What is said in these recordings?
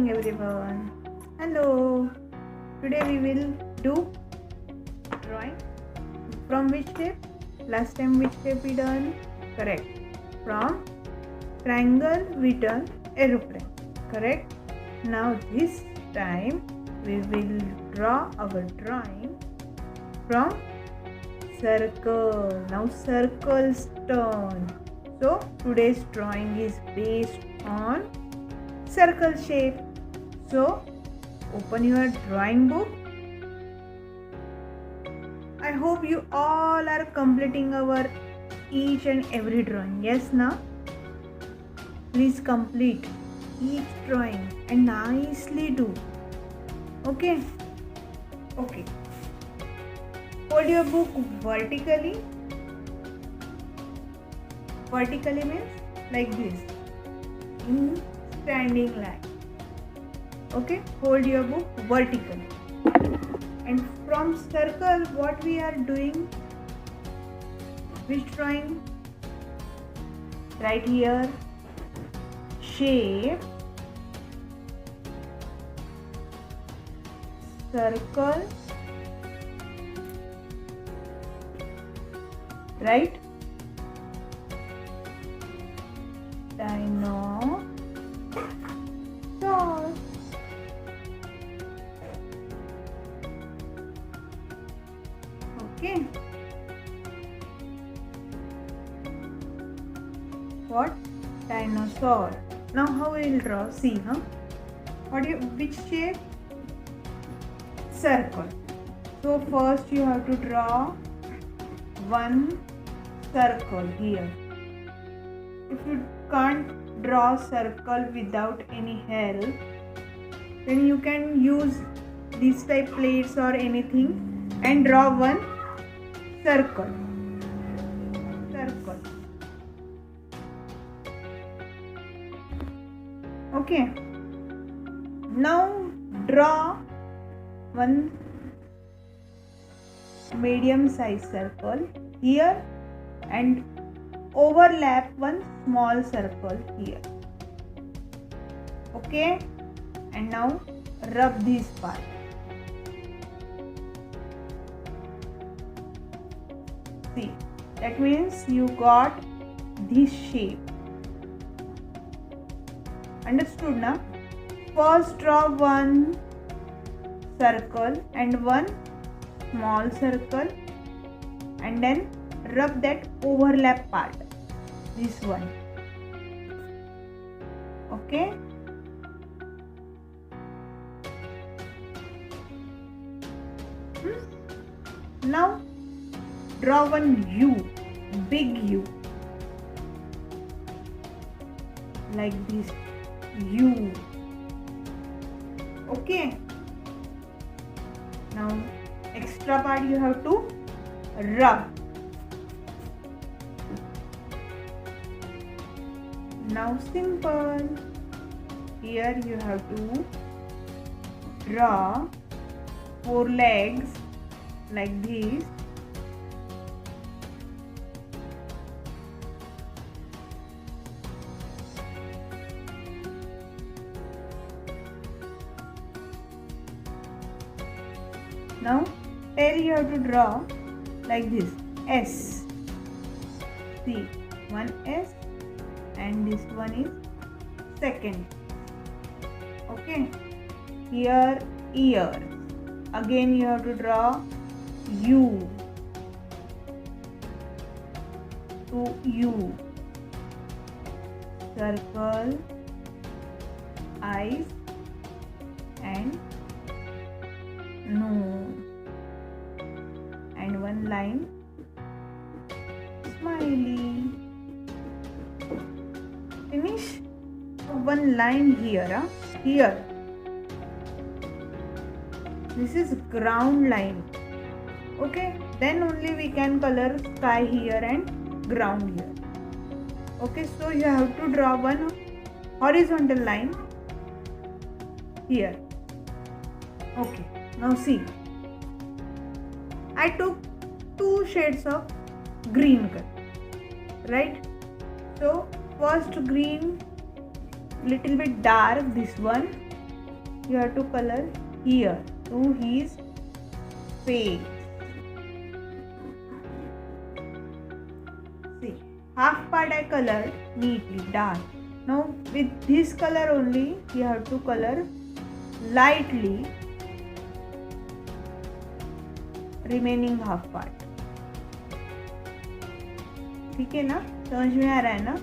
morning everyone. Hello. Today we will do drawing. From which shape? Last time which shape we done? Correct. From triangle we done aeroplane. Correct. Now this time we will draw our drawing from circle. Now circles turn. So today's drawing is based on circle shape. So open your drawing book. I hope you all are completing our each and every drawing. Yes, na? Please complete each drawing and nicely do. Okay? Okay. Hold your book vertically. Vertically means like this. In standing line. Okay? Hold your book vertically. And from circle, what we are doing? Which drawing? Right here. Shape. Circle. Right? Dinosaur. Okay. What? Dinosaur. Now how we will draw? See, huh? Which shape? Circle. So first you have to draw one circle here. If you can't draw circle without any help, then you can use these type plates or anything and draw one circle. Circle. Okay. Now draw one medium size circle here and overlap one small circle here. Okay. And now rub this part. See, that means you got this shape. Understood na? First draw one circle and one small circle and then rub that overlap part. This one. Okay? Now draw one U, big U, like this U. Okay. Now extra part you have to rub. Now simple. Here you have to draw four legs like this. Now tail you have to draw like this S. See, one S and this one is second. Okay. Here ears. Again you have to draw U. To U. Circle, eyes and nose. And one line, smiley. Finish. One line here. Here. This is ground line. Okay. Then only we can color sky here and ground here. Okay. So you have to draw one horizontal line here. Okay. Now see. I took two shades of green color. Right? So first green little bit dark, this one, you have to color here to his face. See, half part I colored neatly dark. Now with this color only you have to color lightly remaining half part. ठीक है ना, समझ में आ रहा है ना?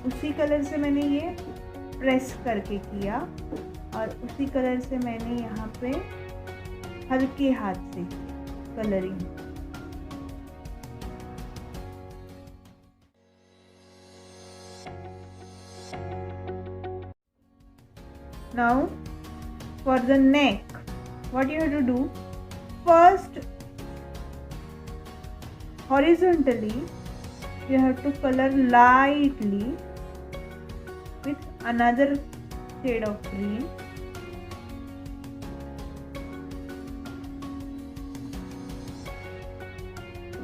उसी colour से मैंने ये प्रेस करके किया और उसी कलर से मैंने यहाँ पे हल्के हाथ से colouring. Now for the neck, what you have to do? First, horizontally you have to color lightly with another shade of green.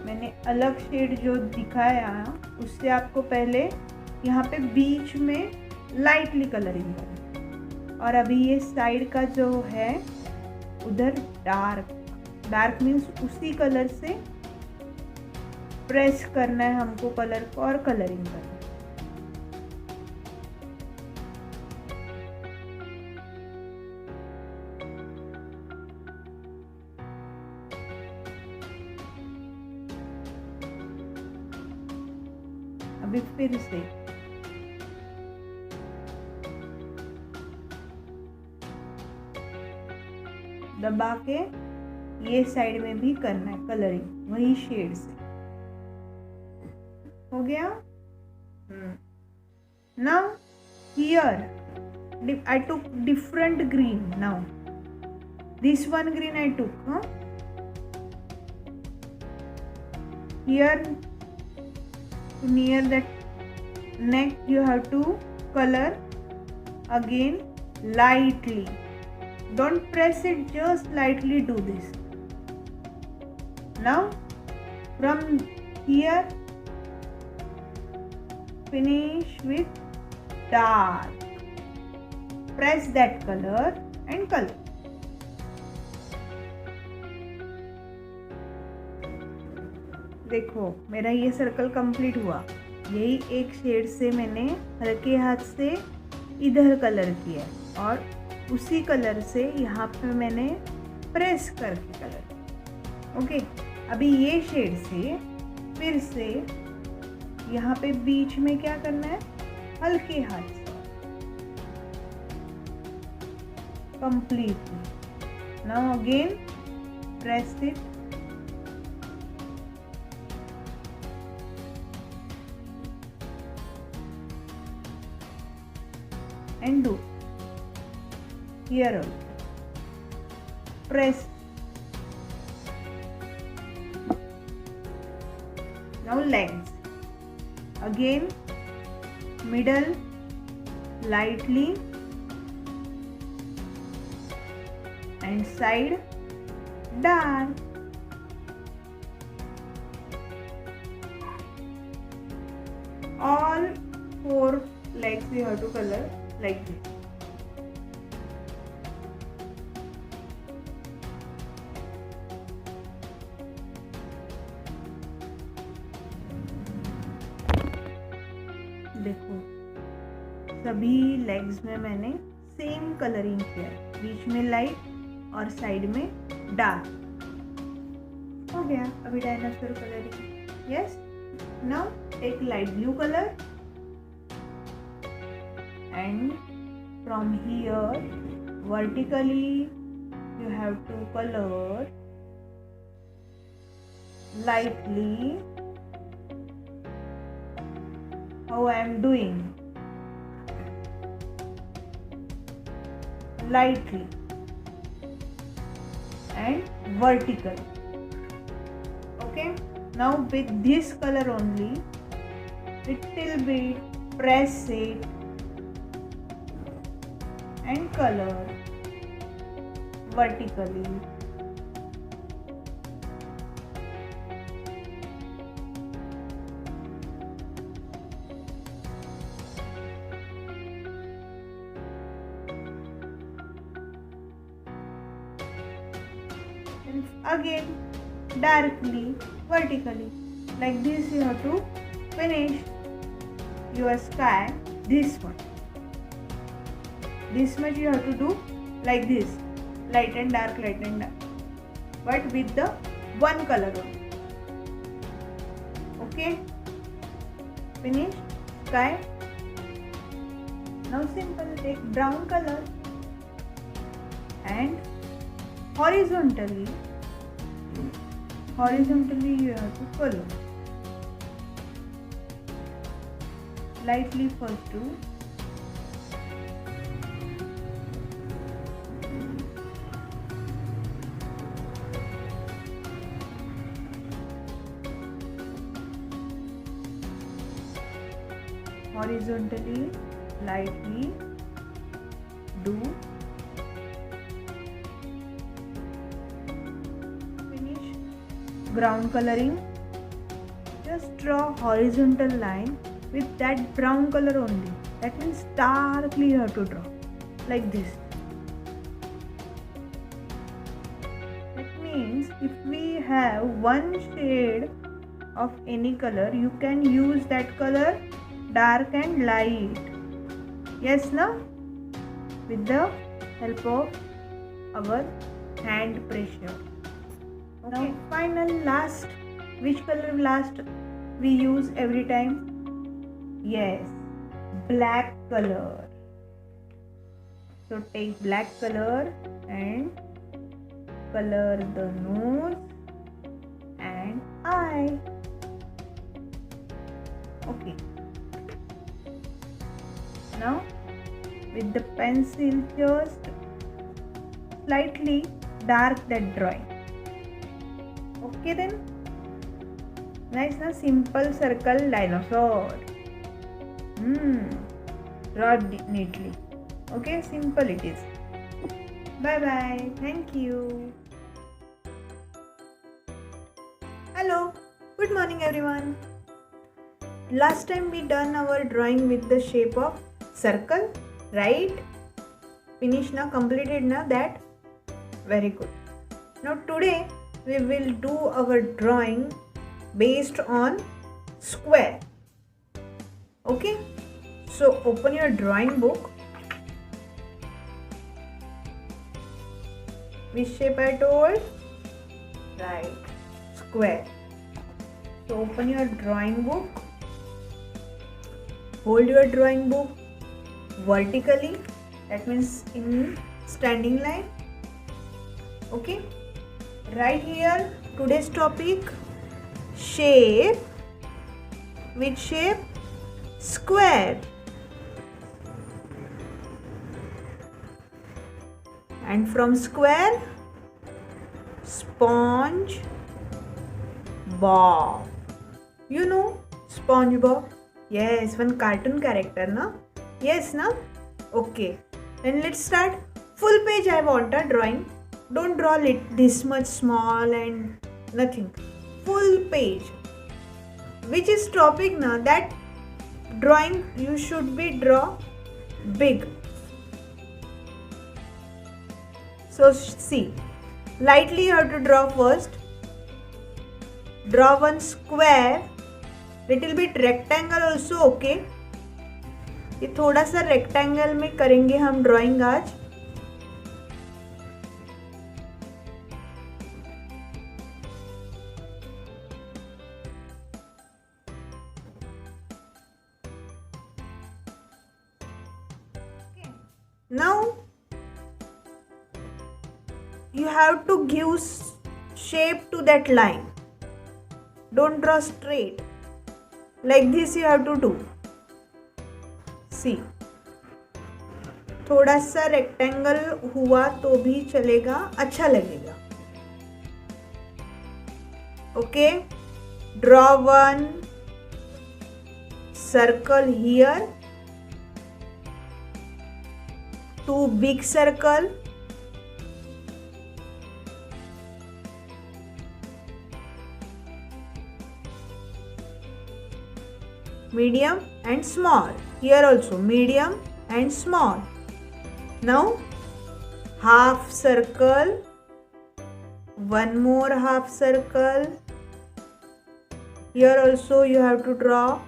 मैंने अलग शेड जो दिखाया उससे आपको पहले यहाँ पे बीच में लाइटली कलरिंग करना और अभी ये साइड का जो है उधर डार्क मीन्स उसी कलर से प्रेस करना है हमको कलर को और कलरिंग करना. अभी फिर से दबा के ये साइड में भी करना है कलरिंग वही शेड से. हो गया? Now here I took different green. Now this one green I took. Here near that neck you have to color again lightly. Don't press it, just lightly do this. Now from here finish with dark. Press that color and color. देखो मेरा ये circle complete हुआ. यही एक shade से मैंने हल्के हाथ से इधर कलर किया और उसी कलर से यहाँ पे मैंने प्रेस करके कलर. ओके, अभी ये शेड से फिर से यहाँ पे बीच में क्या करना है, हल्के हाथ से completely. Now again press it and do here also. Press. Now legs. Again middle lightly and side dark. All 4 legs you have to color like this. देखो सभी लेग्स में मैंने सेम कलरिंग किया है, बीच में लाइट और साइड में dark. हो गया. अभी dinosaur colouring. Yes. Now take light blue colour and from here vertically you have to color lightly how I am doing, lightly and vertical. Okay, now with this color only little bit press it and color vertically. and again darkly vertically. Like this you have to finish your sky. This one. This much you have to do like this. Light and dark, but with the one color only. Okay, finish sky. Now simple, take brown color and horizontally you have to follow. Lightly first do. Horizontally, lightly do. Finish brown coloring. Just draw horizontal line with that brown color only. That means darkly you have to draw like this. That means if we have one shade of any color, you can use that color dark and light. Yes, no? With the help of our hand pressure. Okay. Now final last. Which color last we use every time? Yes, black color. So take black color and color the nose and eye. Okay. Now with the pencil just slightly dark that drawing. Okay then. Nice na, simple circle dinosaur. Draw neatly. Okay, simple it is. Bye bye. Thank you. Hello. Good morning everyone. Last time we done our drawing with the shape of circle, right? Finished na, completed na that? Very good. Now today we will do our drawing based on square. Okay, so open your drawing book. Which shape I told? Right, square. So open your drawing book. Hold your drawing book vertically. That means in standing line. Okay. Right here, today's topic, shape. Which shape? Square. And from square, Sponge Bob. You know SpongeBob? Yes, one cartoon character, na? Yes, na? Okay. Then let's start. Full page I want a drawing. Don't draw this much small and nothing. Full page. Which is topic na? That drawing you should be draw big. So see, lightly you have to draw first. Draw one square. Little bit rectangle also okay. ये थोड़ा सा rectangle में करेंगे हम drawing आज. Now you have to give shape to that line. Don't draw straight. Like this you have to do. See, थोड़ा सा rectangle हुआ तो भी चलेगा, अच्छा लगेगा. Okay, draw one circle here. Two big circle. Medium and small. Here also medium and small. Now half circle one more half circle. Here also you have to draw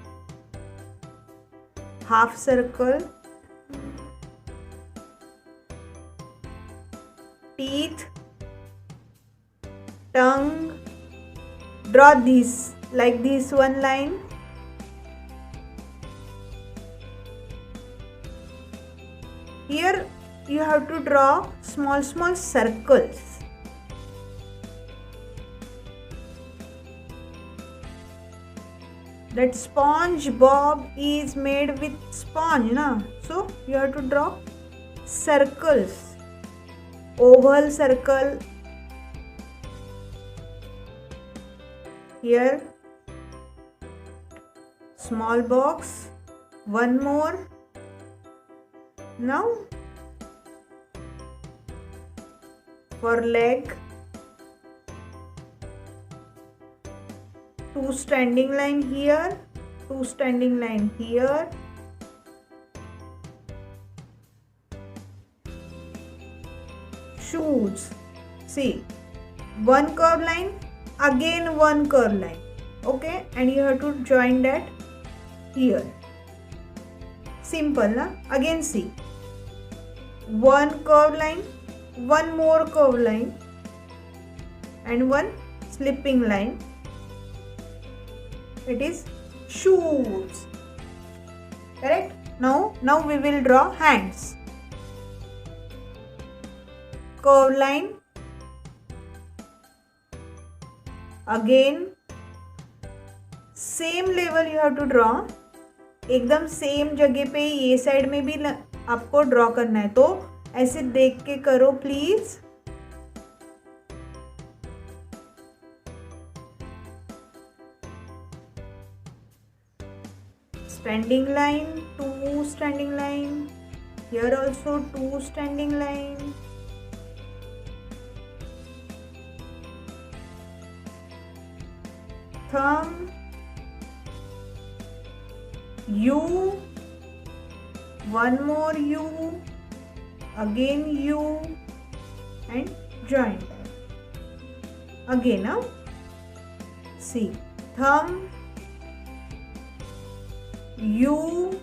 half circle. Teeth, tongue, draw this like this one line. Here you have to draw small circles. That SpongeBob is made with sponge, na? So you have to draw circles. Oval circle. Here small box. One more. Now for leg, two standing line here, two standing line here. Shoes, see, one curve line, again one curve line, okay, and you have to join that here. Simple, na? Again see, one curve line, one more curve line, and one slipping line. It is shoes. Correct? Now we will draw hands. Curve line, again same level you have to draw. एकदम same जगह पे ये side में भी आपको draw करना है, तो ऐसे देख के करो please. Standing line, two standing line. Here also two standing line. Thumb, U, one more U, again U, and join. Again, now see, thumb, U,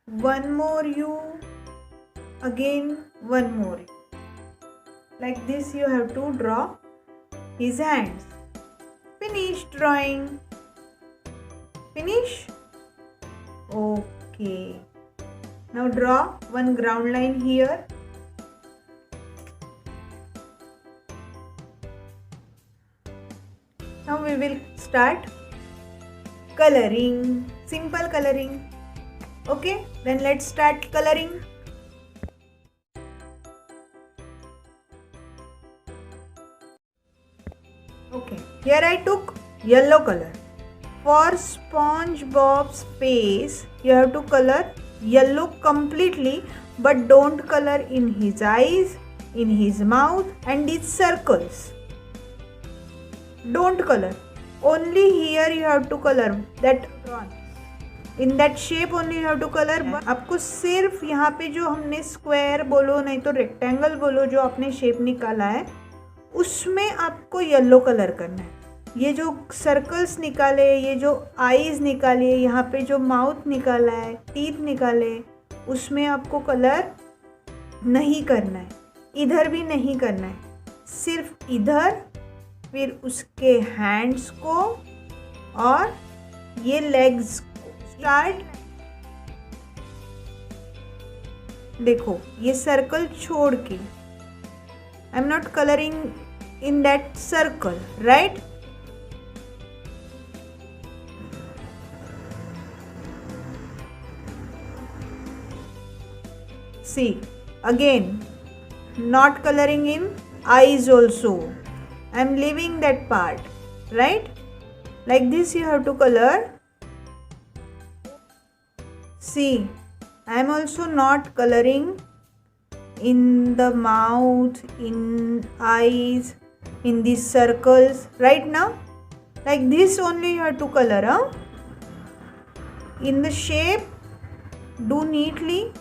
one more U, again one more U. Like this you have to draw his hands. Finish drawing. Finish. Okay. Now draw one ground line here. Now we will start coloring. Simple coloring. Okay, then let's start coloring. Okay, here I took yellow color. For SpongeBob's face, you have to color yellow completely, but don't color in his eyes, in his mouth, and these circles. Don't color. Only here you have to color that. In that shape only you have to color. आपको सिर्फ यहाँ पे जो हमने square बोलो नहीं तो rectangle बोलो, जो आपने शेप निकाला है उसमें आपको येलो कलर करना है. ये जो सर्कल्स निकाले, ये जो आईज निकाली है, यहाँ पे जो माउथ निकाला है, टीथ निकाले, उसमें आपको कलर नहीं करना है. इधर भी नहीं करना है, सिर्फ इधर, फिर उसके हैंड्स को और ये लेग्स को. स्टार्ट. देखो ये सर्कल छोड़ के, I am not colouring in that circle, right? See, again, not coloring in eyes also. I am leaving that part, right? Like this you have to color. See, I am also not coloring in the mouth, in eyes, in these circles right now. Like this only you have to color, huh? In the shape, do neatly.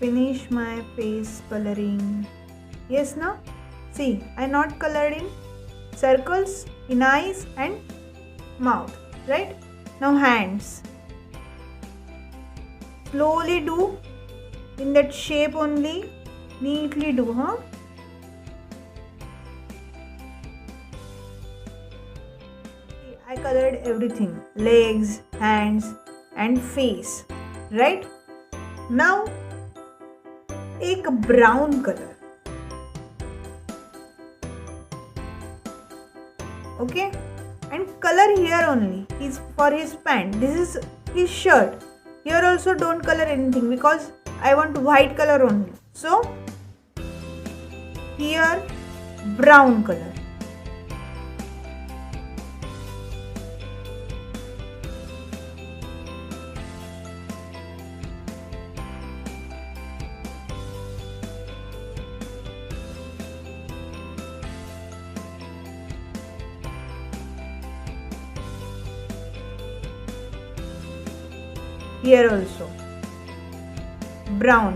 finish my face coloring. Yes, now see, I not colored in circles in eyes and mouth, right? Now hands. Slowly do in that shape only. Neatly do, huh? I colored everything, legs, hands and face, right? Now एक brown color, okay, and color here only is for his pant. This is his shirt. Here also don't color anything because I want white color only. So here brown color. Here also brown.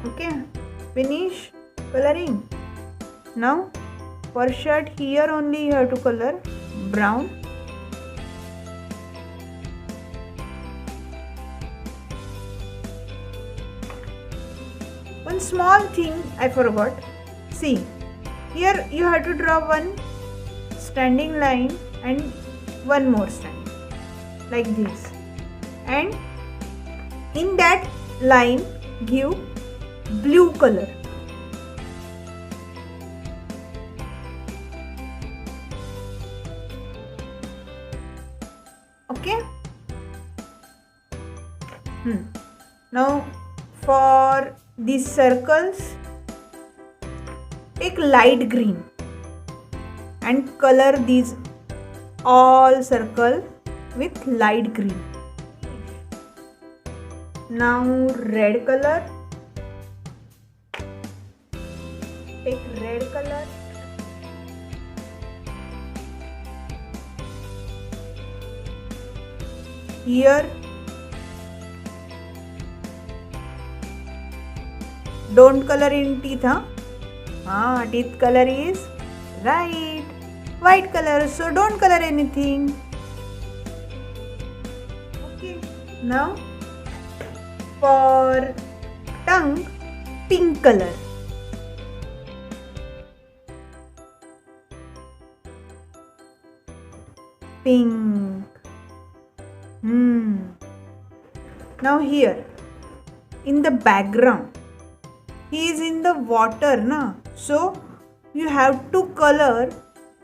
Okay, finish coloring. Now for shirt here only you have to color brown. One small thing I forgot. See, here you have to draw one standing line and one more standing like this, and in that line give blue color. Okay. Now for these circles take light green and color these all circle with light green. Now red color, take red color. Here don't color in teeth, huh? Teeth color is right, white color, so don't color anything. Okay, now for tongue, pink color. Pink. Now here in the background he is in the water, na? So you have to color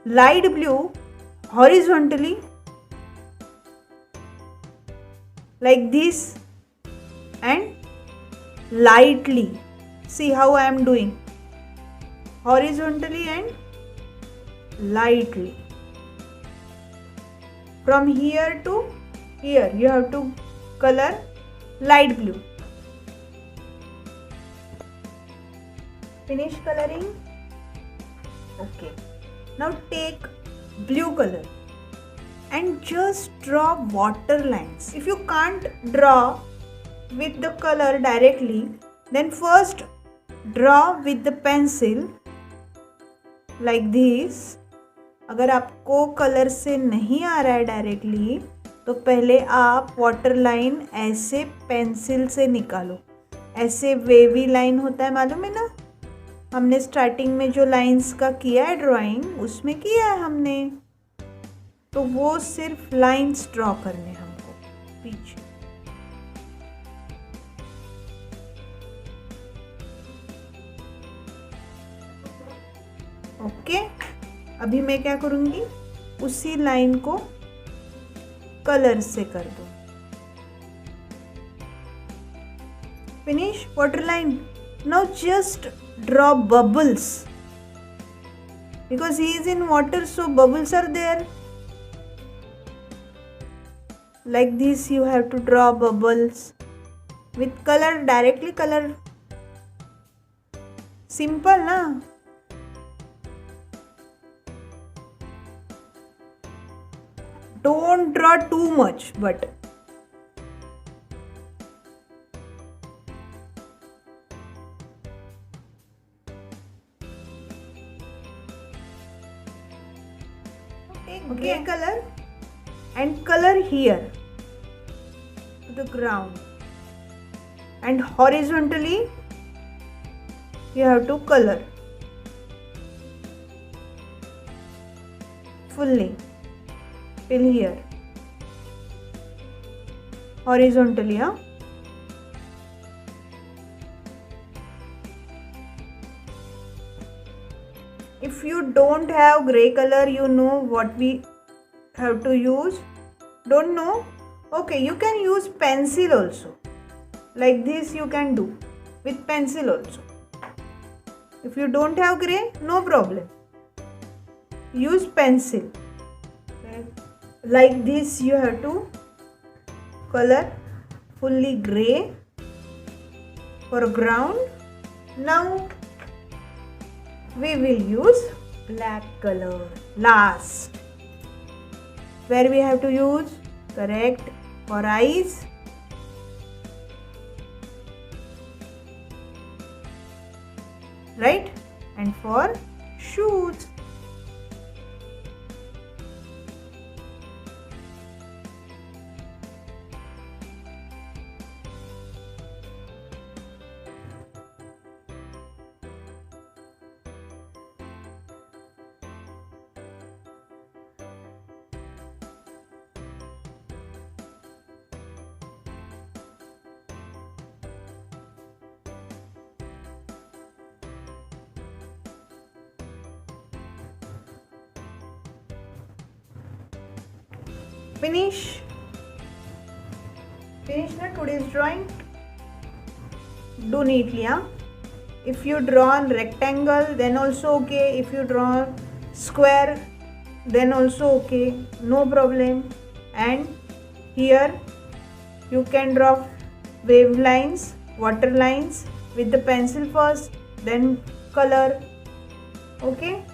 light blue horizontally like this and lightly. See how I am doing, horizontally and lightly. From here to here you have to color light blue. Finish coloring. Okay, now take blue color and just draw water lines. If you can't draw with the color directly, then first draw with the pencil like this. अगर आपको colour से नहीं आ रहा है directly तो पहले आप water line ऐसे पेंसिल से निकालो. ऐसे वेवी लाइन होता है, मालूम है ना? हमने स्टार्टिंग में जो लाइंस का किया है ड्राइंग, उसमें किया है हमने, तो वो सिर्फ लाइंस ड्रॉ करने हमको पीछे. ओके, अभी मैं क्या करूँगी, उसी लाइन को कलर से कर दो. Finish water line. Now just draw bubbles because he is in water, so bubbles are there. like this you have to draw bubbles. With color, directly color. Simple na? Don't draw too much, but take gray color and color here to the ground, and horizontally you have to color fully till here, horizontally, huh? If you don't have gray color, you know what we have to use? Don't know? Okay, you can use pencil also. Like this you can do with pencil also. If you don't have gray, no problem. Use pencil. Like this you have to color fully gray for ground. Now we will use black color last. Where we have to use? Correct, for eyes. Right? And for shoes. Finish na today's drawing. Do neatly, huh? If you draw rectangle, then also okay. If you draw square, then also okay, no problem. And here you can draw wave lines, water lines with the pencil first, then color. Okay,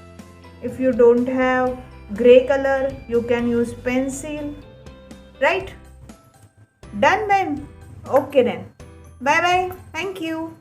if you don't have gray color, you can use pencil. Right? Done then? Okay then. Bye bye. Thank you.